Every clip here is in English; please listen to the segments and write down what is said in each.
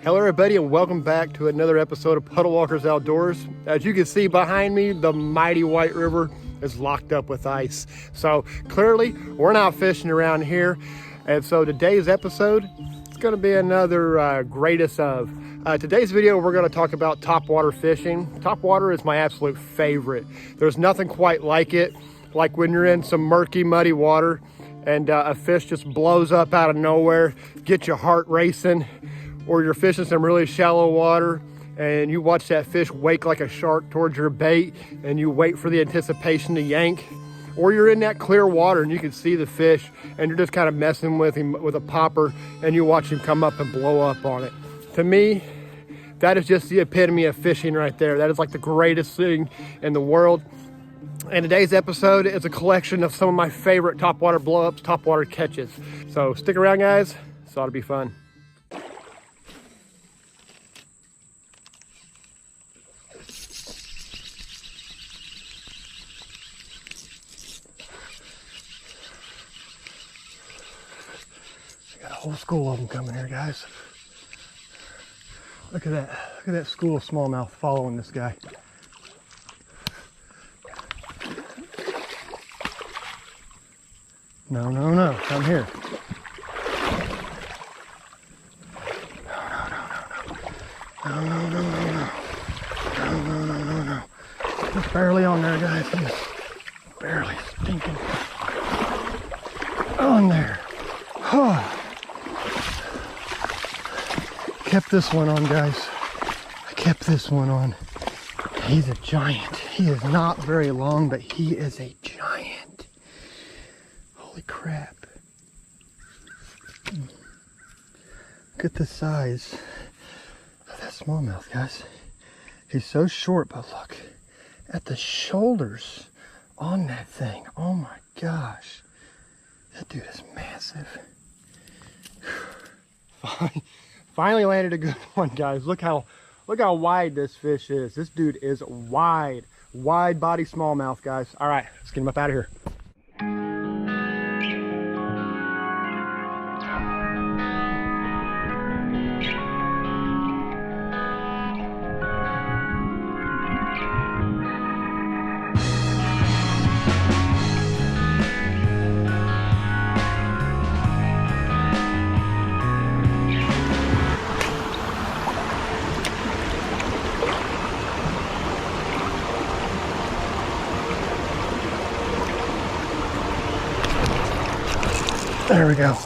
Hello everybody and welcome back to another episode of Puddle Walkers Outdoors. As you can see behind me, the mighty White River is locked up with ice. So clearly we're not fishing around here. And so today's episode, it's gonna be another greatest of. Today's video, we're gonna talk about topwater fishing. Topwater is my absolute favorite. There's nothing quite like it. Like when you're in some murky, muddy water and a fish just blows up out of nowhere, get your heart racing, or you're fishing some really shallow water and you watch that fish wake like a shark towards your bait and you wait for the anticipation to yank, or you're in that clear water and you can see the fish and you're just kind of messing with him with a popper and you watch him come up and blow up on it. To me, that is just the epitome of fishing right there. That is like the greatest thing in the world. And today's episode is a collection of some of my favorite topwater blowups, topwater catches. So stick around, guys. This ought to be fun. Got a whole school of them coming here, guys. Look at that. Look at that school of smallmouth following this guy. No, no, no, come here. No, no, no, no, no. No, no, no, no, no. He's barely on there, guys. He's barely stinking on there. Oh. Kept this one on, guys. I kept this one on. He's a giant. He is not very long, but he is a giant. Holy crap. Look at the size of that smallmouth, guys. He's so short, but look at the shoulders on that thing. Oh my gosh. That dude is massive. Finally landed a good one, guys. Look how wide this fish is. This dude is wide body smallmouth, guys. All right, let's get him up out of here. There we go.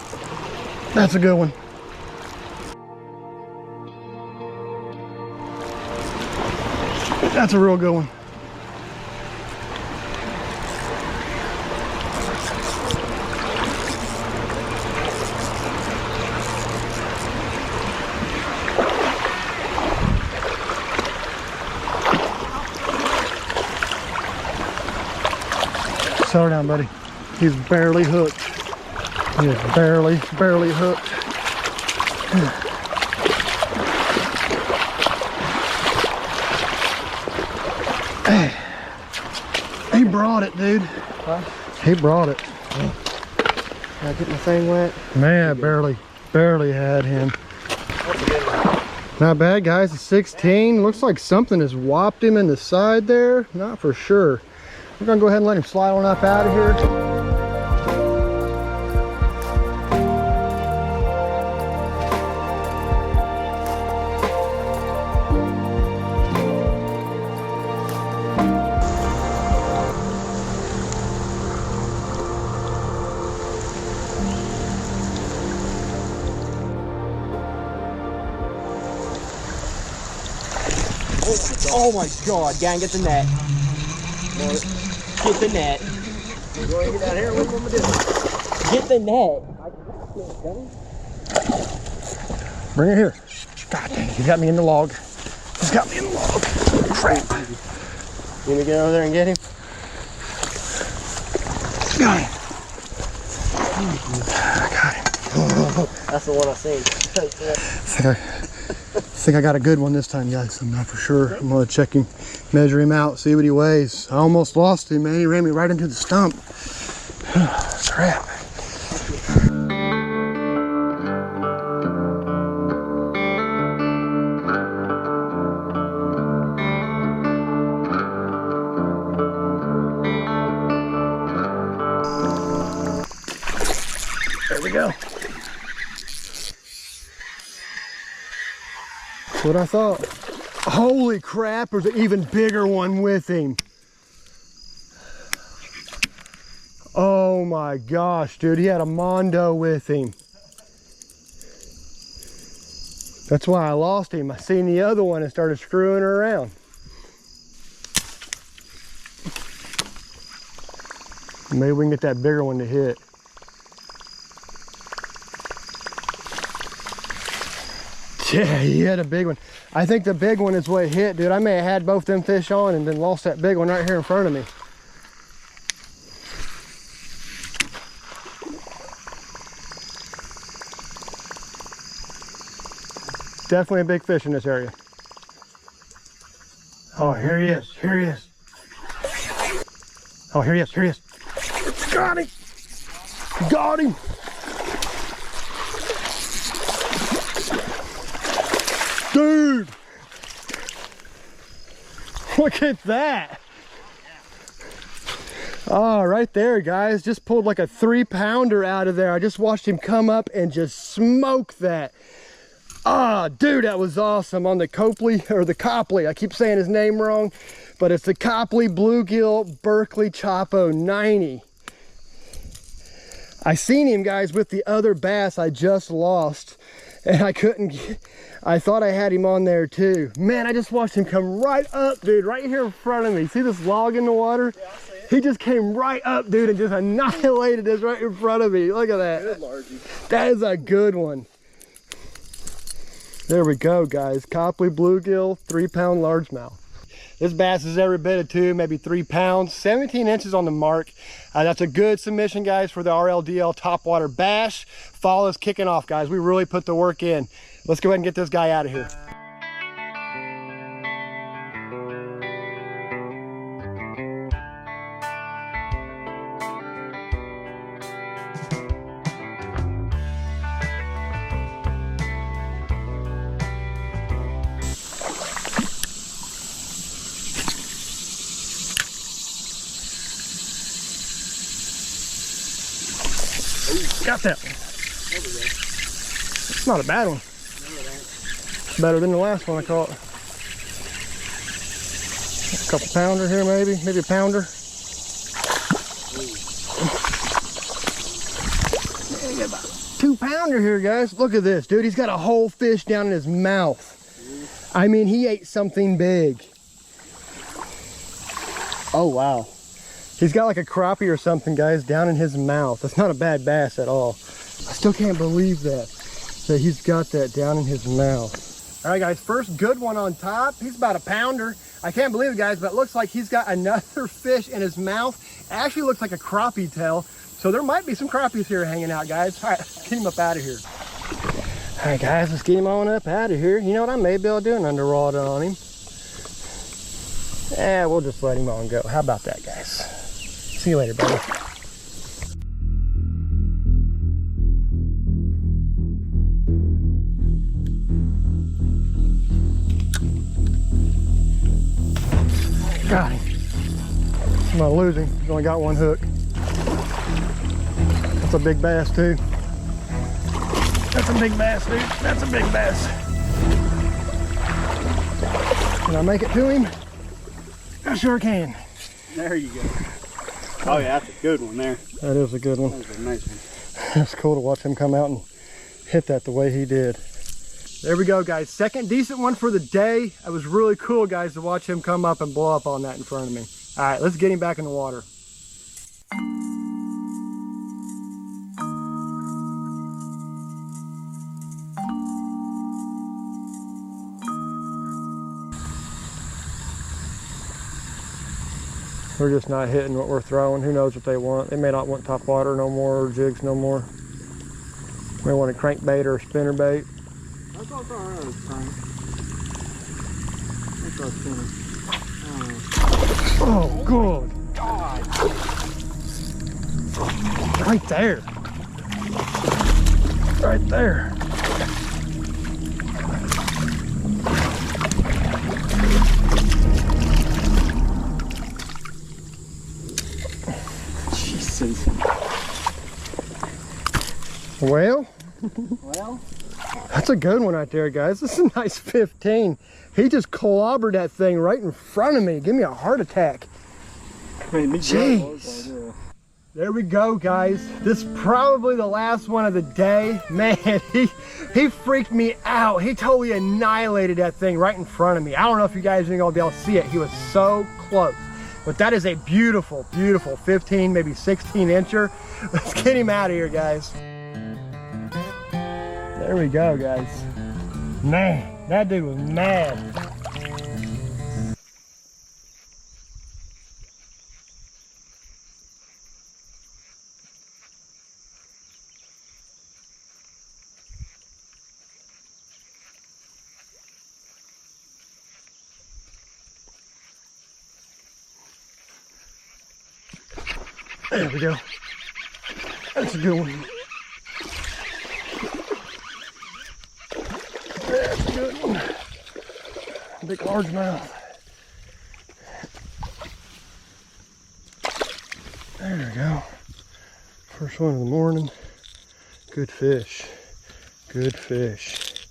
That's a good one. That's a real good one. Slow down, buddy. He's barely hooked. He is barely hooked. Hey, he brought it, dude. Huh? He brought it. Can I get my thing wet? Man, barely had him. Not bad, guys. A 16. Looks like something has whopped him in the side there. Not for sure. We're gonna go ahead and let him slide on up out of here. Oh my god, gang, get the net. Get the net. Go ahead and get out here. What am I doing? Get the net. Bring it here. God dang, he got me in the log. He's got me in the log. Crap. You want me to get over there and get him? Got him. I got him. That's the one I seen. I think I got a good one this time, guys. I'm not for sure. I'm gonna check him, measure him out, see what he weighs. I almost lost him, man. He ran me right into the stump. Crap. That's what I thought. Holy crap, there's an even bigger one with him. Oh my gosh, dude, he had a Mondo with him. That's why I lost him. I seen the other one and started screwing her around. Maybe we can get that bigger one to hit. Yeah, he had a big one. I think the big one is what hit, dude. I may have had both them fish on and then lost that big one right here in front of me. Definitely a big fish in this area. Oh, here he is. Here he is. Oh, here he is. Here he is. Got him. Got him. Dude. Look at that. Oh, right there, guys. Just pulled like a 3-pounder out of there. I just watched him come up and just smoke that. Ah, dude, that was awesome on the Copley, or the Copley. I keep saying his name wrong, but it's the Copley Bluegill Berkeley Chapo 90. I seen him, guys, with the other bass I just lost, and I couldn't get, I thought I had him on there too. Man, I just watched him come right up, dude, right here in front of me. See this log in the water? Yeah, I see it. He just came right up, dude, and just annihilated this right in front of me. Look at that. Good largie. That is a good one. There we go, guys. Copley Bluegill, 3-pound largemouth. This bass is every bit of 2, maybe 3 pounds, 17 inches on the mark. That's a good submission, guys, for the RLDL Topwater Bash. Fall is kicking off, guys. We really put the work in. Let's go ahead and get this guy out of here. Got that one. It's not a bad one. It's better than the last one I caught. A couple pounder here, maybe a pounder. Yeah, about a 2-pounder here, guys. Look at this, dude. He's got a whole fish down in his mouth. I mean, he ate something big. Oh, wow. He's got like a crappie or something, guys, down in his mouth. That's not a bad bass at all. I still can't believe that he's got that down in his mouth. All right, guys, first good one on top. He's about a pounder. I can't believe it, guys, but it looks like he's got another fish in his mouth. It actually looks like a crappie tail. So there might be some crappies here hanging out, guys. All right, let's get him up out of here. All right, guys, let's get him on up out of here. You know what, I may be able to do an underwater on him. Yeah, we'll just let him on go. How about that, guys? See you later, buddy. Got him. I'm not losing. He's only got one hook. That's a big bass, too. That's a big bass, dude. That's a big bass. Can I make it to him? I sure can. There you go. Oh yeah, that's a good one there. That is a good one. That was a nice one. It's cool to watch him come out and hit that the way he did. There we go, guys. Second decent one for the day. It was really cool, guys, to watch him come up and blow up on that in front of me. All right, let's get him back in the water. We're just not hitting what we're throwing. Who knows what they want? They may not want top water no more, or jigs no more. May want a crankbait or a spinnerbait. That's all right this time. That's our spinner. Oh, good God. Right there. Right there. Jesus. Well? Well? That's a good one right there, guys. This is a nice 15. He just clobbered that thing right in front of me. Give me a heart attack. Jeez. There we go, guys. This is probably the last one of the day. Man, he freaked me out. He totally annihilated that thing right in front of me. I don't know if you guys are gonna be able to see it. He was so close. But that is a beautiful, beautiful 15, maybe 16 incher. Let's get him out of here, guys. There we go, guys. Man, that dude was mad. There we go. That's a good one. That's a good one. Big largemouth. There we go. First one of the morning. Good fish. Good fish.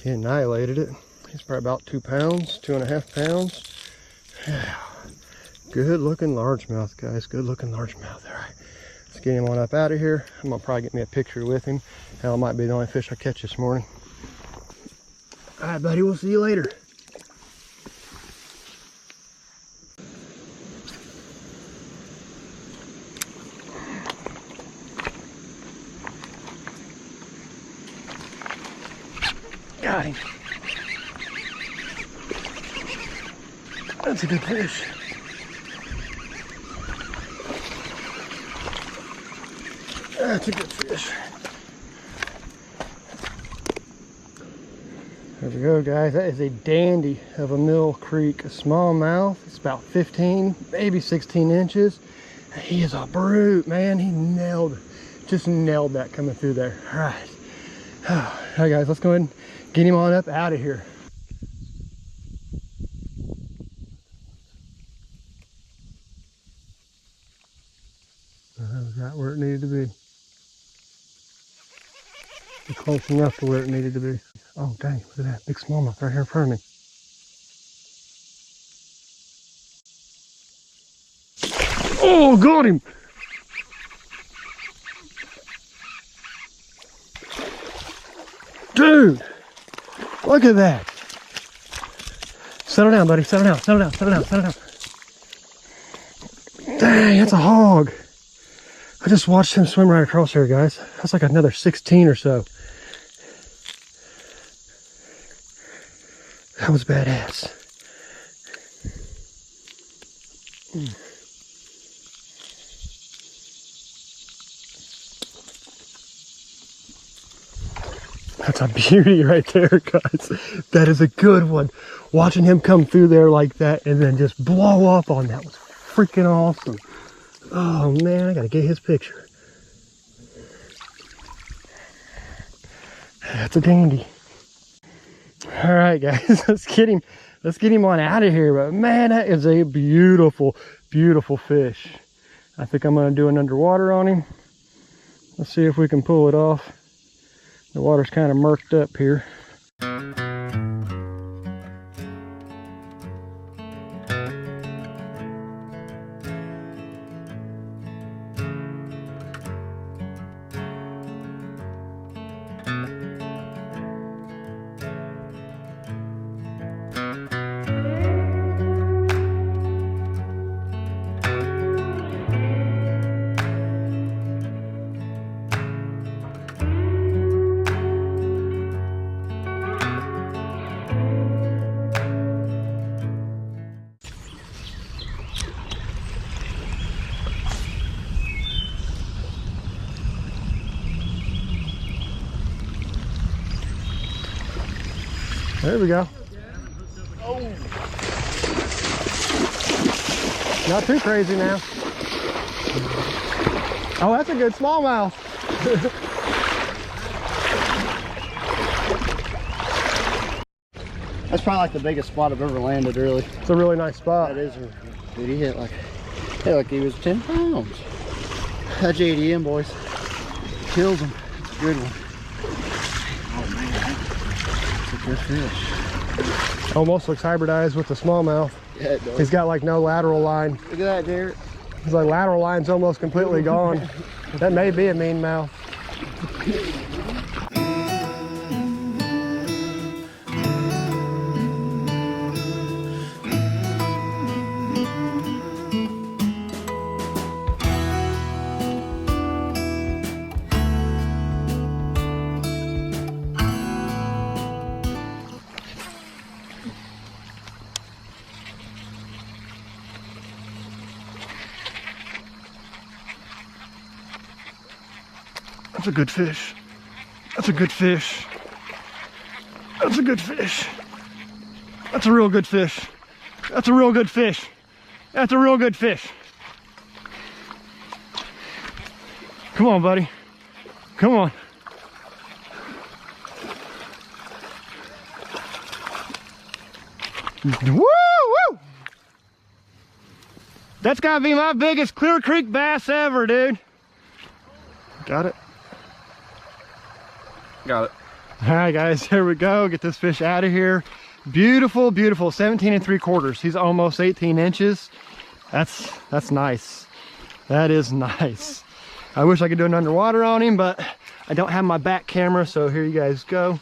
He annihilated it. He's probably about 2 pounds, 2.5 pounds. Yeah. Good looking largemouth, guys. Good looking largemouth. All right, let's get him on up out of here. I'm gonna probably get me a picture with him. Hell, it might be the only fish I catch this morning. All right, buddy, we'll see you later. Got him. That's a good fish. That's a good fish. There we go, guys. That is a dandy of a Mill Creek smallmouth. It's about 15, maybe 16 inches. He is a brute, man. He just nailed that coming through there. All right. All right, guys, let's go ahead and get him on up out of here. That was right where it needed to be. Close enough to where it needed to be. Oh dang, look at that big smallmouth right here in front of me. Oh, got him! Dude, look at that. Settle down, buddy, settle down, settle down, settle down, settle down. Dang, that's a hog. I just watched him swim right across here, guys. That's like another 16 or so. That was badass. That's a beauty right there, guys. That is a good one. Watching him come through there like that and then just blow up on that was freaking awesome. Oh man, I gotta get his picture. That's a dandy. All right, guys, let's get him on out of here. But man, that is a beautiful, beautiful fish. I think I'm gonna do an underwater on him. Let's see if we can pull it off. The water's kind of murked up here. There we go. Oh. Not too crazy now. Oh, that's a good smallmouth. That's probably like the biggest spot I've ever landed, really. It's a really nice spot. That is, dude, he hit like he was 10 pounds. That JDM, boys. Killed him. It's a good one. good fish. Almost looks hybridized with the smallmouth. Yeah, it does. He's got like no lateral line. Look at that, Derek. He's like lateral line's almost completely gone. That may be a mean mouth. That's a good fish. That's a good fish. That's a good fish. That's a real good fish. That's a real good fish. That's a real good fish. Come on, buddy. Come on. Woo! Woo! That's gotta be my biggest Clear Creek bass ever, dude. Got it? Got it. All right, guys, here we go. Get this fish out of here. Beautiful, beautiful, 17 3/4. He's almost 18 inches. That's nice. That is nice. I wish I could do an underwater on him, but I don't have my back camera, so here you guys go.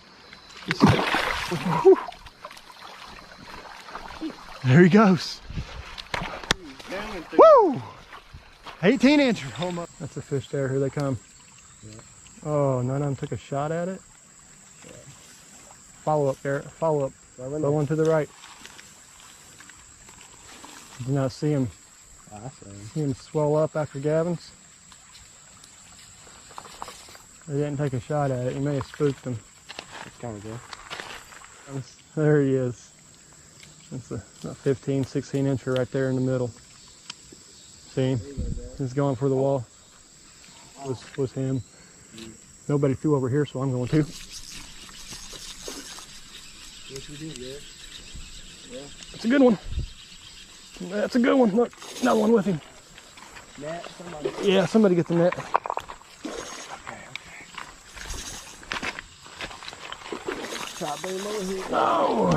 There he goes. Woo! 18 inch. That's a fish there. Here they come. Yeah. Oh, none of them took a shot at it. Yeah. Follow up, Garrett. Follow up. Go one to the right. Did you not see him? I see him. See him swell up after Gavin's? They didn't take a shot at it. You may have spooked him. That's kind of good. There he is. That's a 15, 16 incher right there in the middle. See him? He's going for the wall. Was him. Nobody flew over here, so I'm going to. Yes, we did, yeah. That's a good one. That's a good one. Look, another one with him. Net, somebody. Yeah, somebody get the net. Okay. Top beam over here. No.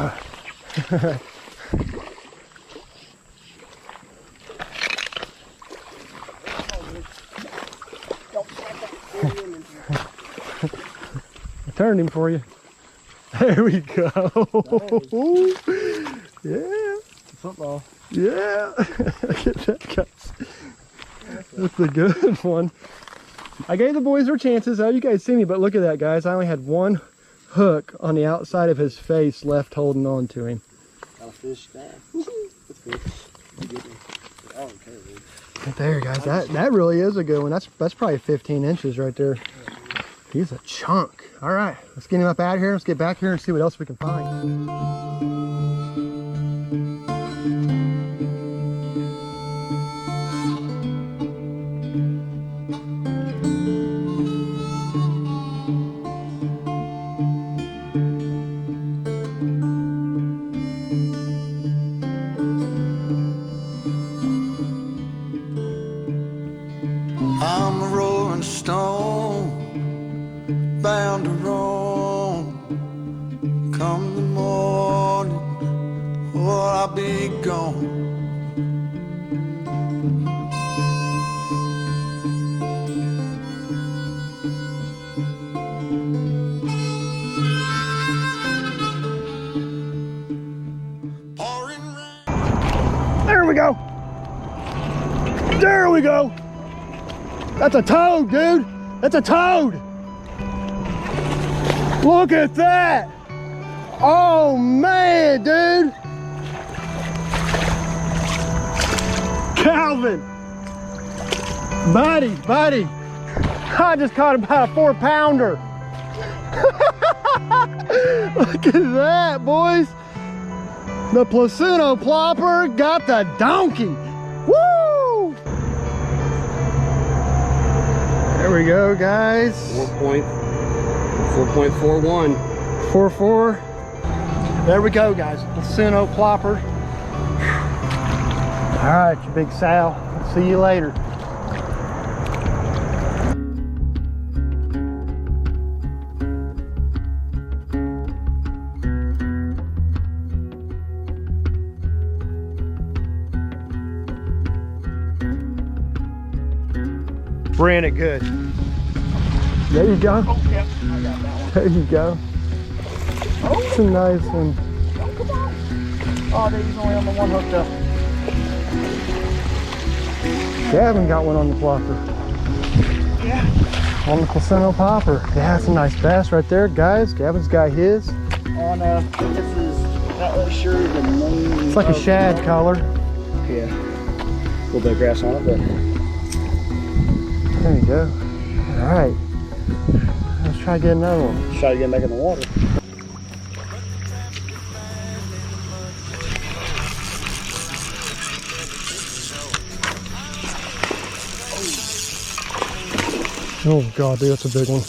I turned him for you. There we go. Nice. Yeah. Football. Yeah. Look at that, guys. That's a good one. I gave the boys their chances. Oh, you guys see me, but look at that, guys. I only had one hook on the outside of his face left holding on to him. Got a fish there. That's good. I don't care, dude. Right there, guys. That really is a good one. That's probably 15 inches right there. He's a chunk. All right, let's get him up out of here. Let's get back here and see what else we can find. I'm a rolling stone, bound to roam. Come the morning, or I'll be gone. Pouring rain. There we go. There we go. That's a toad, dude. That's a toad. Look at that. Oh man, dude. Calvin. Buddy. I just caught about a 4-pounder. Look at that, boys. The Plasuno plopper got the donkey. Woo! There we go, guys. 4.41. 4-4. There we go, guys. Plasuno plopper. All right, you big Sal. See you later. Ran it good. There you go. Oh, yep. I got that one. There you go. Oh, It's a nice one. oh, come on. Oh, he's only on the one hooked up. Gavin got one on the plopper. Yeah. On the placenta popper. Yeah, that's a nice bass right there, guys. Gavin's got his. On this is not really sure the name. It's like a shad color. Yeah. A little bit of grass on it, but There you go. All right. Let's try to get another one. try to get back in the water. Oh God, dude, that's a big one.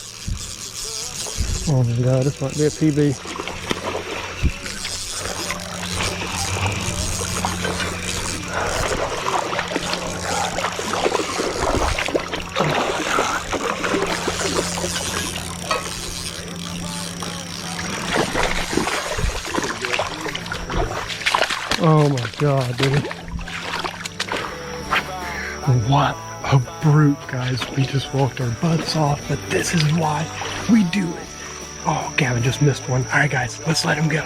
Oh my God, this might be a PB. Oh my God, dude. What a brute, guys. We just walked our butts off, but this is why we do it. Oh, Gavin just missed one. All right, guys, let's let him go.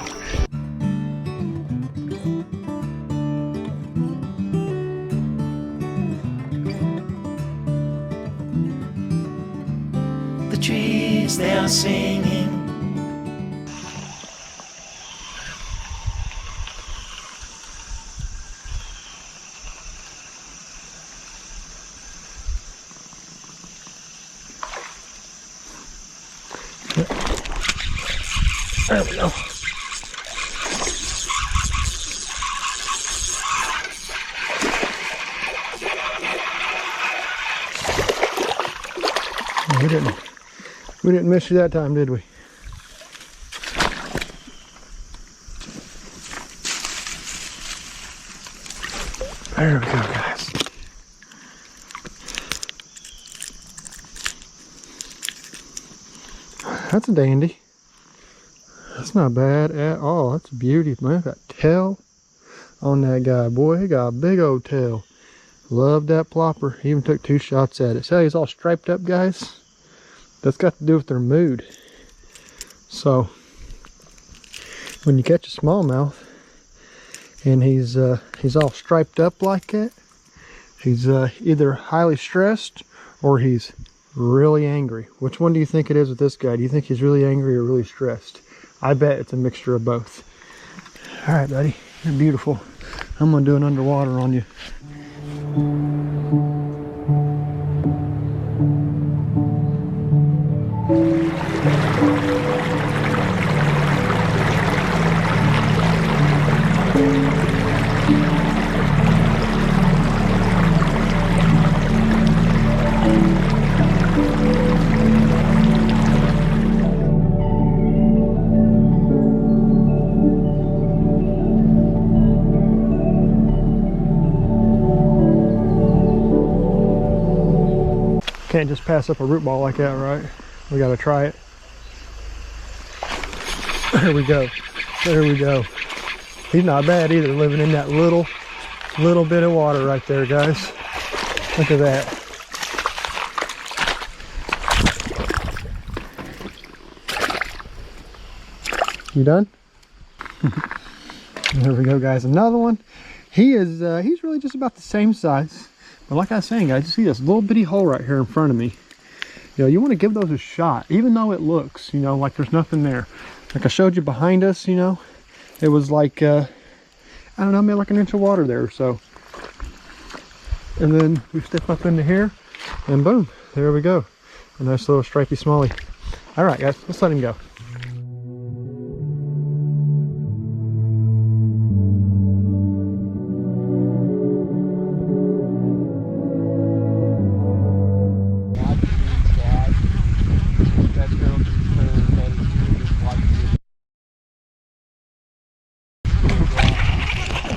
The trees, they are singing. There we go. We didn't miss you that time, did we? There we go, guys. That's a dandy. That's not bad at all. That's a beauty, man. Got tail on that guy. Boy, he got a big old tail. Love that plopper. He even took 2 shots at it. See how he's all striped up, guys? That's got to do with their mood. So, when you catch a smallmouth and he's all striped up like that, he's either highly stressed or he's really angry. Which one do you think it is with this guy? Do you think he's really angry or really stressed? I bet it's a mixture of both. All right, buddy, you're beautiful. I'm gonna do an underwater on you. Can't just pass up a root ball like that, right? We gotta try it. There we go. There we go. He's not bad either, living in that little bit of water right there, guys. Look at that. You done? There we go, guys. Another one. He's really just about the same size. But like I was saying, guys, you see this little bitty hole right here in front of me. You know, you want to give those a shot, even though it looks, you know, like there's nothing there. Like I showed you behind us, you know, it was like, I don't know, maybe like an inch of water there or so. And then we step up into here, and boom, there we go. A nice little stripey smallie. All right, guys, let's let him go.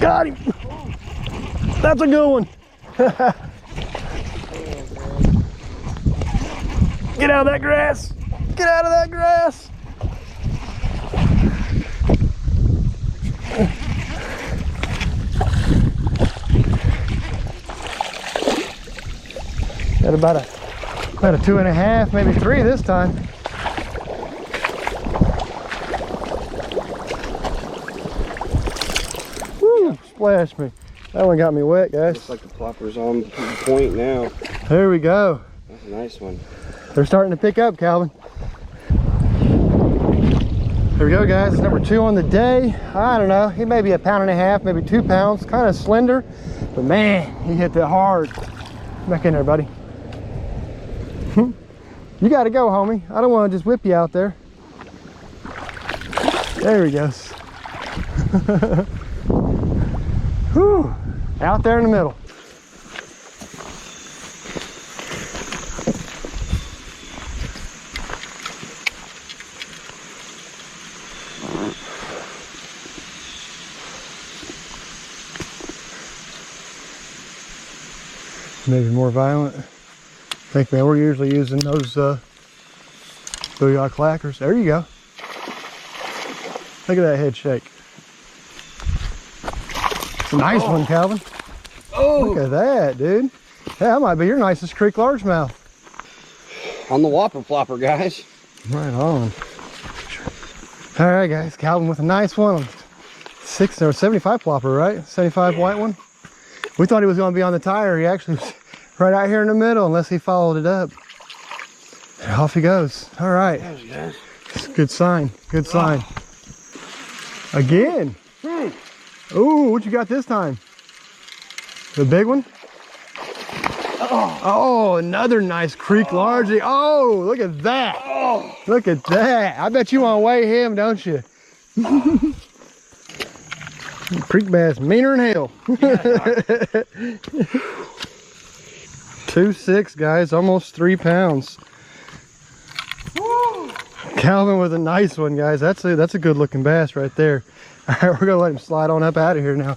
Got him! That's a good one! Get out of that grass! Get out of that grass! Got about a About a 2.5, maybe 3 this time. Woo, splashed me. That one got me wet, guys. Looks like the plopper's on point now. There we go. That's a nice one. They're starting to pick up, Calvin. There we go, guys. It's number 2 on the day. I don't know. He may be 1.5 pounds, maybe 2 pounds. Kind of slender, but man, he hit that hard. Back in there, buddy. You got to go, homie. I don't want to just whip you out there. There he goes. Whew. Out there in the middle. Maybe more violent. I think, man, we're usually using those booyah clackers. There you go. Look at that head shake. It's a nice one, Calvin. Oh! Look at that, dude. Yeah, that might be your nicest creek largemouth. On the whopper flopper, guys. Right on. All right, guys. Calvin with a nice one. 6 or 75 plopper, right? 75 white one. We thought he was going to be on the tire. He actually was right out here in the middle, unless he followed it up. And off he goes. All right. It's a good sign. Good sign. Again. Ooh, what you got this time? The big one? Oh, another nice creek largie. Oh, look at that. Look at that. I bet you want to weigh him, don't you? Creek bass meaner than hell. 2.6, guys, almost 3 pounds. Calvin with a nice one, guys. That's a good looking bass right there. All right, we're gonna let him slide on up out of here now.